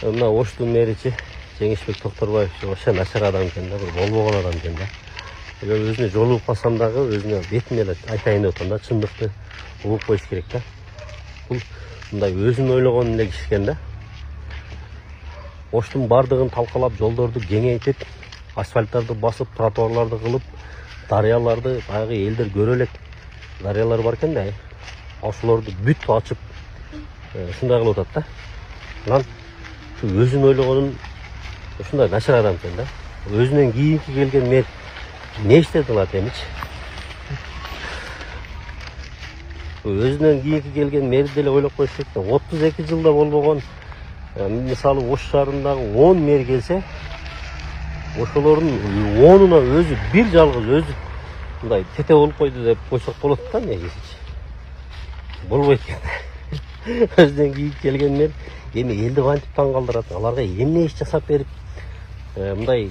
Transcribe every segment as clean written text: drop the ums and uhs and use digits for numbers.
Мына Оштун мэричи Жеңишбек Токторбаев ошо начар адам экен да, бир болбогон адам экен да. Эгер өзүнө жолугуп калсам дагы өзүнө бетине эле айтайын деп атам да, чындыкты угуп коюш керек да. Бул мындай өзүн ойлогон эле киши экен да. Оштун бардыгын талкалап, жолдорду кеңейтип, асфальттарды басып, тротуарларды кылып, дарыяларды баягы элдер көрө элек дарыялар бар экен да. Ошолорду бүт ачып, ушундай кылып атат да. Анан şu өзүн ойлогонун ушундай начар адам экен да. Өзүнөн кийинки келген мэр не иштеп калат эмичи? Өзүнөн кийинки келген мэр деле ойлоп коюш керек да. 32 жылда болбогон, мисалы Ош шаарындагы 10 мэр келсе, ошолордун 10-уна өзү бир жалгыз өзү мындай тете болуп койду деп койсок болот да, негизичи. Болбойт экен. Өзүнөн кийинки келген мэр эми элди кантип таң калтырат, аларга эмне иш жасап берип, мындай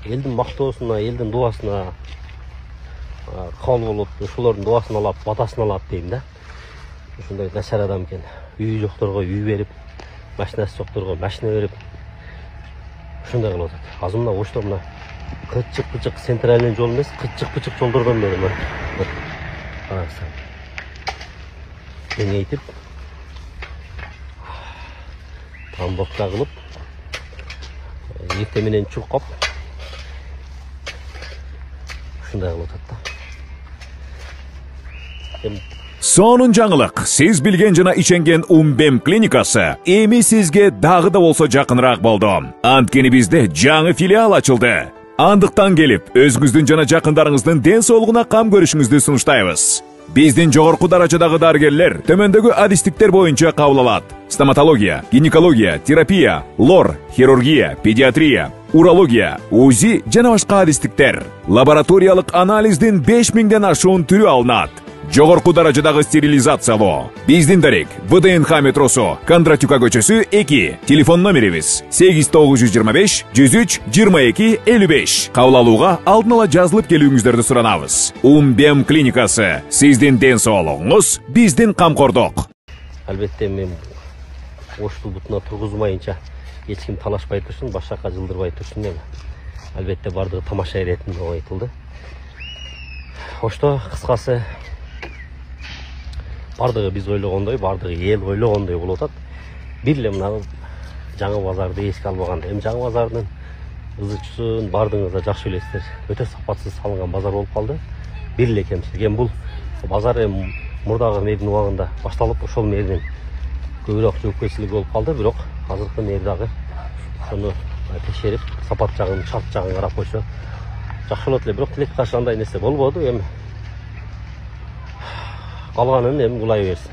элдин мактоосуна, элдин дуасына кабыл болот, ошолордун дуасын алат, батасын алат дейм да. Ушундай начар адам экен. Үйү жокторго үй берип, машинасы жокторго машина берип, ушундай кылып атат. Азыр мына Ошто мына кычык центральный жол эмес, кычык жолдордон бери мына караңыздар. Кеңейтип, тамбокта кылып, эртең менен чуркап, ушундай кылып атат да. Сонун жаңылык, сиз билген жана ишенген Умбем клиникасы эми сизге дагы да болсо жакыныраак болду. Анткени бизде жаңы филиал ачылды. Андыктан келип, өзүңүздүн жана жакындарыңыздын ден соолугуна кам көрүшүңүздү сунуштайбыз. Биздин жогорку даражадагы дарыгерлер төмөндөгү адистиктер боюнча кабыл алат. Стоматология, гинекология, терапия, лор, хирургия, педиатрия, урология, УЗИ жана башка адистиктер. Лабораториялык анализдин 5000ден ашуун түрү алынат. Жогорку даражадагы стерилизациялоо. Биздин дарек ВДНХ метросу, Кондратюка көчөсү 2. Телефон номерибиз 8925 103 22 55. Кабыл алууга алдын ала жазылып келүүңүздөрдү суранабыз. Умбем клиникасы. Сиздин ден соолугуңуз биздин камкордук. Албетте мен Ошту бутуна тургузмайынча эч ким талашпай турсун, баш жакка жылдырбай турсун эми. Албетте бардыгы тамаша иретинде айтылды. Ошто кыскасы бардыгы биз ойлогондой, бардыгы эл ойлогондой болуп атат. Бир эле мына жаңы базарды эске албаганда, эми жаңы базардын ызычуусун бардыгыңыз жакшы билесиздер. Өтө сапатсыз салынган базар болуп калды. Бир эле кемчилик. Эми бул базар эми мурдагы мэрдин убагында башталып, ошол мэрдин көбүрөөк жоопкерчилиги болуп калды. Бирок азыркы мэр дагы ошону текшерип, сапат жагын, шарт жагын карап койсо жакшы болот эле. Бирок тилекке каршы андай нерсе болбоду. Эми калганын эми кулай берсин.